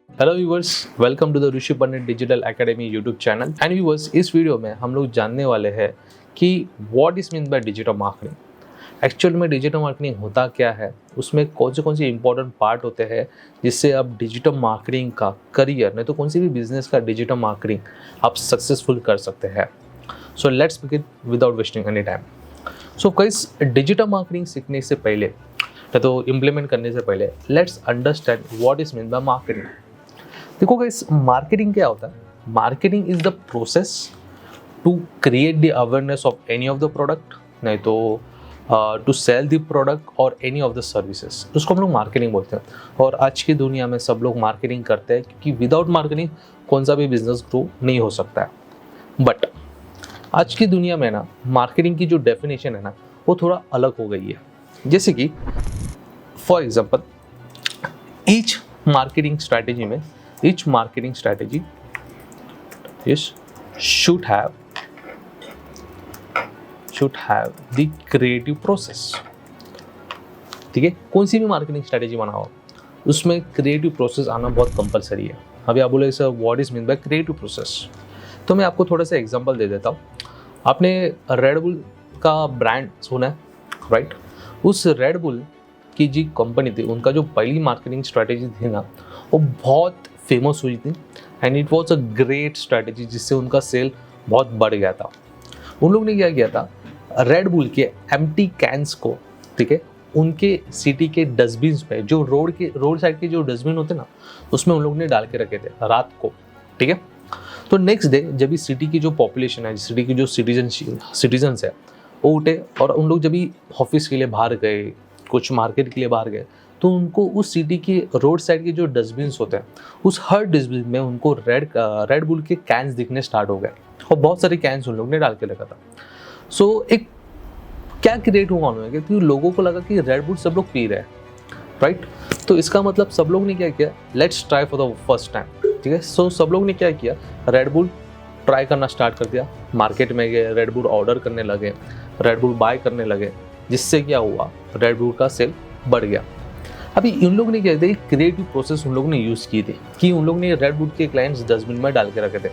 Hello viewers, welcome to the Rishi Pandit digital academy YouTube channel. And viewers, इस video में हम लोग जानने वाले हैं कि what is mean by digital marketing. Actual में डिजिटल मार्केटिंग होता क्या है, उसमें कौन से इंपॉर्टेंट पार्ट होते हैं जिससे आप डिजिटल मार्केटिंग का करियर, नहीं तो कौन सी भी बिजनेस का डिजिटल मार्केटिंग आप सक्सेसफुल कर सकते हैं। So let's begin without wasting any time. So guys, digital marketing सीखने से पहले, तो इम्प्लीमेंट करने से पहले, let's understand what is mean by marketing. देखो गाइस, मार्केटिंग क्या होता है? Marketing is the process to create the awareness of any of the product, नहीं तो टू सेल द प्रोडक्ट और एनी ऑफ द सर्विसेज, उसको हम लोग मार्केटिंग बोलते हैं। और आज की दुनिया में सब लोग मार्केटिंग करते हैं क्योंकि विदाउट मार्केटिंग कौन सा भी बिजनेस ग्रो नहीं हो सकता है। बट आज की दुनिया में ना, मार्केटिंग की जो डेफिनेशन है ना, वो थोड़ा अलग हो गई है। जैसे कि for example, each marketing strategy is should have the creative process। ठीक है, कौन सी भी मार्केटिंग स्ट्रैटेजी बनाओ उसमें क्रिएटिव प्रोसेस आना बहुत कंपलसरी है। अभी आप बोले sir what is mean bye creative process, तो मैं आपको थोड़ा सा एग्जांपल दे देता हूँ। आपने रेड बुल का ब्रांड सुना है, राइट? उस रेड बुल की जी कंपनी थी, उनका जो पहली मार्केटिंग स्ट्रैटेजी थी ना, वो बहुत फेमस हुई थी and it was a great strategy, जिससे उनका सेल बहुत बढ़ गया था। उन लोग ने क्या किया था, रेड बुल के एम्प्टी कैंस को, ठीक है, उनके सिटी के डस्टबिन पे, जो रोड साइड के जो डस्टबिन होते ना, उसमें उन लोग ने डाल के रखे थे रात को। ठीक है, तो नेक्स्ट डे जब भी सिटी की जो पॉपुलेशन है, सिटी की जो सिटीजन्स है, वो उठे और उन लोग जब भी ऑफिस के लिए बाहर गए, कुछ मार्केट के लिए बाहर गए, तो उनको उस सिटी के रोड साइड के जो डस्टबिन होते हैं, उस हर डस्टबिन में उनको रेड बुल के कैंस दिखने स्टार्ट हो गए और बहुत सारे कैंस उन लोग ने डाल के रखा था। सो एक क्या क्रिएट हुआ उन्होंने, क्योंकि लोगों को लगा कि रेड बुल सब लोग पी रहे हैं, राइट? तो इसका मतलब सब लोग ने क्या किया, let's try for the first time. ठीक है, सो सब लोग ने क्या किया, रेड बुल ट्राई करना स्टार्ट कर दिया। मार्केट में गए, रेड बुल ऑर्डर करने लगे, रेड बुल बाय करने लगे, जिससे क्या हुआ, रेड बुल का सेल बढ़ गया। अभी उन लोग ने क्या किया, क्रिएटिव प्रोसेस उन लोग ने यूज़ की थी कि उन लोग ने रेड बुल के क्लाइंट्स डस्टबिन में डाल के रखे थे।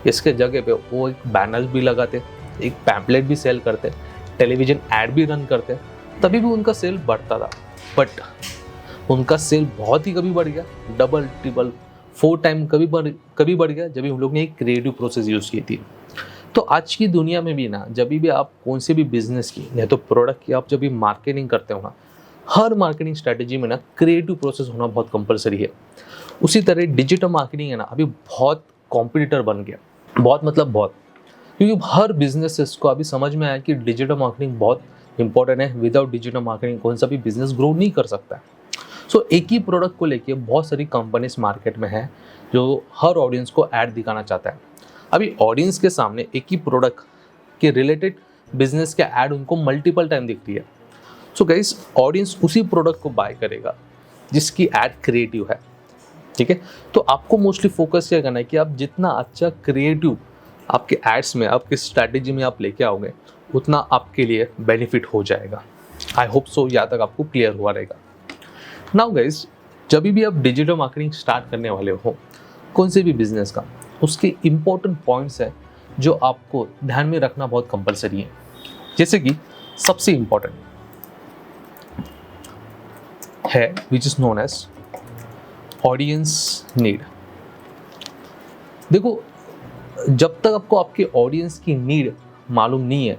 इसके जगह पे वो एक बैनर भी लगाते, एक पैम्पलेट भी सेल करते, टेलीविजन ऐड भी रन करते, तभी भी उनका सेल बढ़ता था। बट उनका सेल बहुत ही कभी बढ़ गया, डबल ट्रिपल 4 टाइम कभी बढ़ गया, जब भी उन लोग ने एक क्रिएटिव प्रोसेस यूज़ की थी। तो आज की दुनिया में भी ना, जब भी आप कौन से भी बिजनेस की, या तो प्रोडक्ट की आप जब भी मार्केटिंग करते हो ना, हर मार्केटिंग स्ट्रैटेजी में ना क्रिएटिव प्रोसेस होना बहुत कंपलसरी है। उसी तरह डिजिटल मार्केटिंग है ना, अभी बहुत कॉम्पिटिटर बन गया, बहुत मतलब बहुत, क्योंकि हर बिजनेसेस को अभी समझ में आया कि डिजिटल मार्केटिंग बहुत इंपॉर्टेंट है। विदाउट डिजिटल मार्केटिंग कौन सा भी बिजनेस ग्रो नहीं कर सकता है। सो एक ही प्रोडक्ट को लेके बहुत सारी कंपनीज मार्केट में है जो हर ऑडियंस को ऐड दिखाना चाहता है। अभी ऑडियंस के सामने एक ही प्रोडक्ट के रिलेटेड बिजनेस के ऐड उनको मल्टीपल टाइम दिख रही है। सो गाइस, ऑडियंस उसी प्रोडक्ट को बाय करेगा जिसकी ऐड क्रिएटिव है। ठीक है, तो आपको मोस्टली फोकस क्या करना है कि आप जितना अच्छा क्रिएटिव आपके एड्स में, आपकी स्ट्रैटेजी में आप लेके आओगे, उतना आपके लिए बेनिफिट हो जाएगा। आई होप सो, यहाँ तक आपको क्लियर हुआ रहेगा। नाउ गाइस, जब भी आप डिजिटल मार्केटिंग स्टार्ट करने वाले हो कौन से भी बिजनेस का, उसके इम्पोर्टेंट पॉइंट्स है जो आपको ध्यान में रखना बहुत कंपलसरी है। जैसे कि सबसे इम्पोर्टेंट है which is known as audience need. देखो, जब तक आपको आपके ऑडियंस की नीड मालूम नहीं है,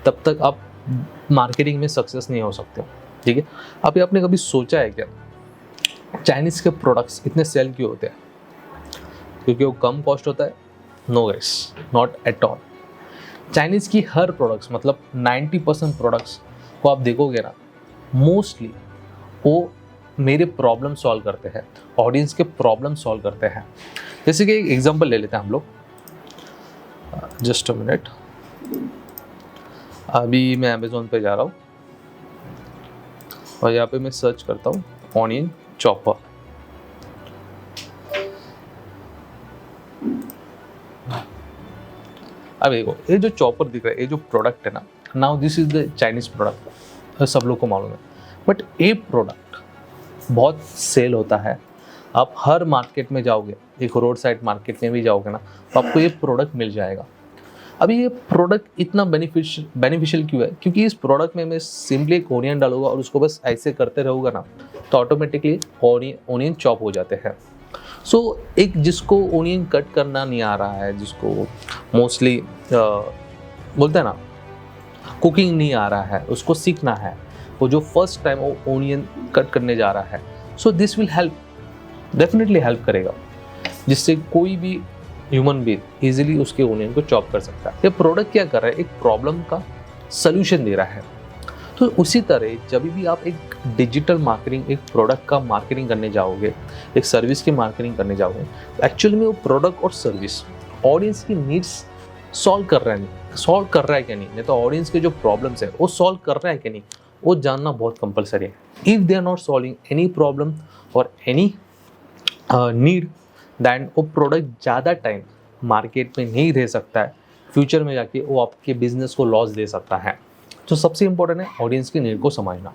तब तक आप मार्केटिंग में सक्सेस नहीं हो सकते। ठीक है, अभी आपने कभी सोचा है क्या, चाइनीज़ के प्रोडक्ट्स इतने सेल क्यों होते हैं? क्योंकि वो कम कॉस्ट होता है? No guys, not at all. Chinese की हर प्रोडक्ट्स, मतलब 90% प्रोडक्ट्स को आप देखोगे ना, मोस्टली वो मेरे प्रॉब्लम सॉल्व करते हैं, ऑडियंस के प्रॉब्लम सॉल्व करते हैं। जैसे कि एक एग्जांपल ले लेते हैं हम लोग, जस्ट अ मिनट। अभी मैं अमेज़ॉन पे जा रहा हूँ और यहाँ पे मैं सर्च करता हूँ ऑनियन चॉपर। अब देखो, ये जो चॉपर दिख रहा है, ये जो प्रोडक्ट है ना, now this is the Chinese product, सब लोग को मालूम है। बट ये प्रोडक्ट बहुत सेल होता है। आप हर मार्केट में जाओगे, एक रोड साइड मार्केट में भी जाओगे ना, तो आपको ये प्रोडक्ट मिल जाएगा। अभी ये प्रोडक्ट इतना बेनिफिशियल क्यों है? क्योंकि इस प्रोडक्ट में मैं सिंपली एक ओनियन डालूंगा और उसको बस ऐसे करते रहूँगा ना, तो ऑटोमेटिकली ओनियन चॉप हो जाते हैं। सो एक जिसको ओनियन कट करना नहीं आ रहा है, जिसको मोस्टली बोलते हैं ना कुकिंग नहीं आ रहा है, उसको सीखना है, वो जो फर्स्ट टाइम वो ओनियन कट करने जा रहा है, so this will help, definitely help करेगा, जिससे कोई भी ह्यूमन बीइंग इजीली उसके ओनियन को चॉप कर सकता है। ये प्रोडक्ट क्या कर रहा है? एक प्रॉब्लम का सल्यूशन दे रहा है। तो उसी तरह जब भी आप एक डिजिटल मार्केटिंग, एक प्रोडक्ट का मार्केटिंग करने जाओगे, एक सर्विस की मार्केटिंग करने जाओगे, तो एक्चुअली में वो प्रोडक्ट और सर्विस ऑडियंस की नीड्स सॉल्व कर रहा है क्या नहीं तो ऑडियंस के जो प्रॉब्लम्स है वो सॉल्व कर रहा है कि नहीं, वो जानना बहुत कंपलसरी है। If they are not solving any problem और एनी नीड, दैन वो प्रोडक्ट ज़्यादा टाइम मार्केट में नहीं रह सकता है, फ्यूचर में जाके वो आपके बिजनेस को लॉस दे सकता है। तो सबसे इम्पोर्टेंट है ऑडियंस की नीड को समझना।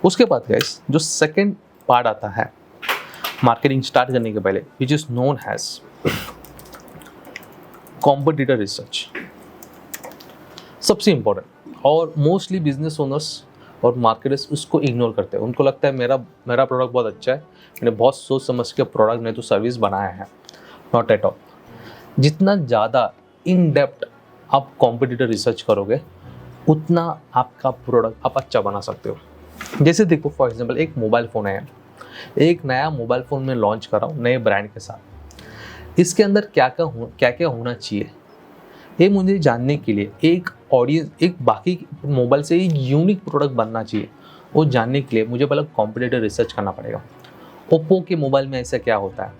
उसके बाद गाइस जो सेकंड पार्ट आता है मार्केटिंग स्टार्ट करने के पहले, विच is known has competitor research. सबसे इम्पोर्टेंट, और मोस्टली बिजनेस ओनर्स और मार्केटर्स उसको इग्नोर करते हैं। उनको लगता है मेरा प्रोडक्ट बहुत अच्छा है, मैंने बहुत सोच समझ के प्रोडक्ट ने तो सर्विस बनाया है। Not at all. जितना ज़्यादा इन डेप्थ आप कॉम्पिटिटर रिसर्च करोगे, उतना आपका प्रोडक्ट आप अच्छा बना सकते हो। जैसे देखो फॉर एग्जांपल एक मोबाइल फ़ोन है, एक नया मोबाइल फ़ोन में लॉन्च कर रहा हूँ नए ब्रांड के साथ। इसके अंदर क्या क्या होना चाहिए, ये मुझे जानने के लिए एक ऑडियंस, एक बाकी मोबाइल से एक यूनिक प्रोडक्ट बनना चाहिए, वो जानने के लिए मुझे पहले कॉम्पिटिटर रिसर्च करना पड़ेगा। ओप्पो के मोबाइल में ऐसा क्या होता है,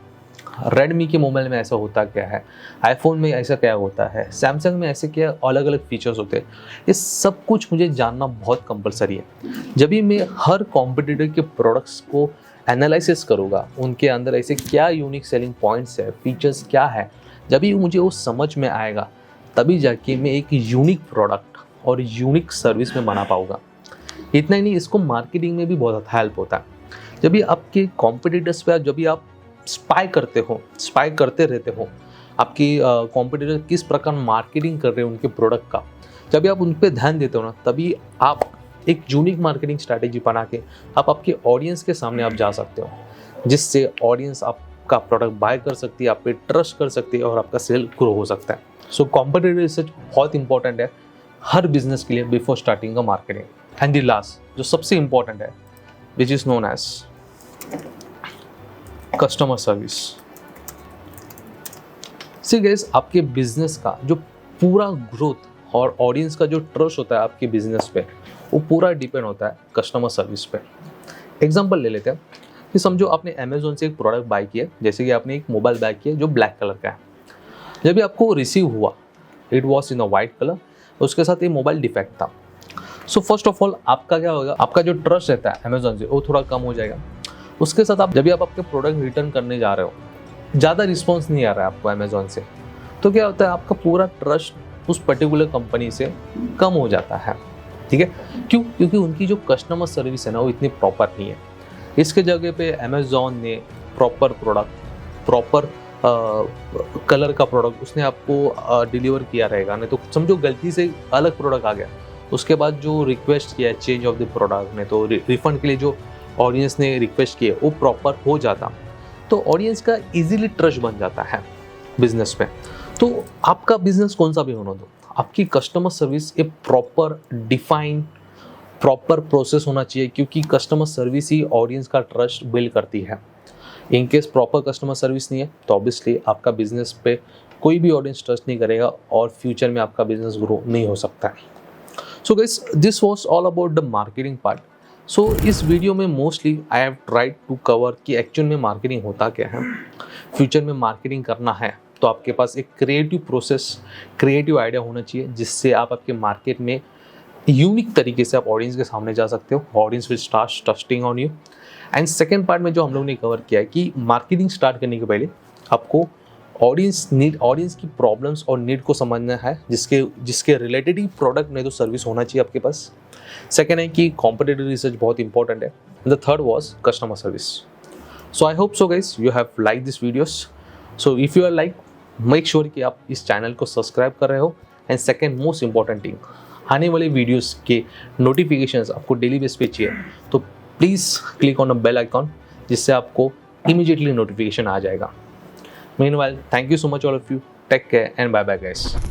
रेडमी के मोबाइल में ऐसा होता क्या है, आईफोन में ऐसा क्या होता है, सैमसंग में ऐसे क्या अलग अलग फीचर्स होते हैं, ये सब कुछ मुझे जानना बहुत कंपलसरी है। जब भी मैं हर कॉम्पिटिटर के प्रोडक्ट्स को एनालिसिस करूँगा, उनके अंदर ऐसे क्या यूनिक सेलिंग पॉइंट्स है, फीचर्स क्या है, जब भी मुझे वो समझ में आएगा, तभी जाके मैं एक यूनिक प्रोडक्ट और यूनिक सर्विस में बना पाऊँगा। इतना ही नहीं, इसको मार्केटिंग में भी बहुत हेल्प होता है। जब भी आपके कॉम्पिटिटर्स पे जब भी आप स्पाई करते रहते हो, आपकी कॉम्पिटिटर किस प्रकार मार्केटिंग कर रहे हैं उनके प्रोडक्ट का, जब भी आप उन पर ध्यान देते हो ना, तभी आप एक यूनिक मार्केटिंग स्ट्रैटेजी बना के आप आपके ऑडियंस के सामने आप जा सकते हो, जिससे ऑडियंस आपका प्रोडक्ट बाय कर सकती है, आप पे ट्रस्ट कर सकती है और आपका सेल ग्रो हो सकता है। सो कॉम्पिटिटिव रिसर्च बहुत इंपॉर्टेंट है हर बिजनेस के लिए बिफोर स्टार्टिंग का मार्केटिंग। एंड द लास्ट जो सबसे इंपॉर्टेंट है, which is known as customer service. See guys, आपके बिजनेस का जो पूरा ग्रोथ और ऑडियंस का जो ट्रस्ट होता है आपके बिजनेस पे, वो पूरा डिपेंड होता है कस्टमर सर्विस पे। एग्जांपल ले लेते हैं कि समझो आपने अमेजोन से एक प्रोडक्ट बाय किया, जैसे कि आपने एक मोबाइल बाय किया जो ब्लैक कलर का है। जब भी आपको रिसीव हुआ, it was in a white colour, उसके साथ ये मोबाइल डिफेक्ट था। सो फर्स्ट ऑफ ऑल आपका क्या होगा, आपका जो ट्रस्ट रहता है अमेजोन से वो थोड़ा कम हो जाएगा। उसके साथ आप जब भी आप आपके प्रोडक्ट रिटर्न करने जा रहे हो, ज़्यादा रिस्पॉन्स नहीं आ रहा है आपको अमेजोन से, तो क्या होता है आपका पूरा ट्रस्ट उस पर्टिकुलर कंपनी से कम हो जाता है। ठीक है, क्यों? क्योंकि उनकी जो कस्टमर सर्विस है ना, वो इतनी प्रॉपर नहीं है। इसके जगह पे अमेजोन ने प्रॉपर प्रोडक्ट, प्रॉपर कलर का प्रोडक्ट उसने आपको डिलीवर किया रहेगा। नहीं तो समझो गलती से अलग प्रोडक्ट आ गया, उसके बाद जो रिक्वेस्ट किया है चेंज ऑफ द प्रोडक्ट ने, तो रिफंड के लिए जो ऑडियंस ने रिक्वेस्ट किए वो प्रॉपर हो जाता, तो ऑडियंस का इजीली ट्रस्ट बन जाता है बिजनेस में। तो आपका बिजनेस कौन सा भी होना दो, आपकी कस्टमर सर्विस एक प्रॉपर डिफाइन प्रॉपर प्रोसेस होना चाहिए, क्योंकि कस्टमर सर्विस ही ऑडियंस का ट्रस्ट बिल्ड करती है। In case proper customer service नहीं है तो ऑब्वियसली आपका बिजनेस पे कोई भी ऑडियंस ट्रस्ट नहीं करेगा और फ्यूचर में आपका बिजनेस ग्रो नहीं हो सकता है। So guys, this was all about the marketing part. So इस वीडियो में mostly I have tried to cover कि एक्चुअल में मार्केटिंग होता क्या है। फ्यूचर में मार्केटिंग करना है तो आपके पास एक क्रिएटिव प्रोसेस, क्रिएटिव आइडिया होना चाहिए, जिससे आप आपके मार्केट में यूनिक तरीके से आप ऑडियंस के सामने जा सकते हो। Audience will start trusting on you. And second part में जो हम लोग ने कवर किया है कि मार्केटिंग स्टार्ट करने के पहले आपको ऑडियंस की प्रॉब्लम्स और नीड को समझना है, जिसके रिलेटेड ही प्रोडक्ट नहीं तो सर्विस होना चाहिए आपके पास। सेकेंड है कि कॉम्पिटिटिव रिसर्च बहुत इंपॉर्टेंट है। The third was customer service. So I hope so guys you have like this videos. So if you are like, make sure कि आप इस चैनल को सब्सक्राइब कर रहे हो। And second most important thing, आने वाले वीडियोस के नोटिफिकेशंस आपको डेली बेस पे चाहिए तो please click on the bell icon, जिससे आपको इमीडिएटली नोटिफिकेशन आ जाएगा। Meanwhile, thank you so much all of you. Take care and bye bye guys.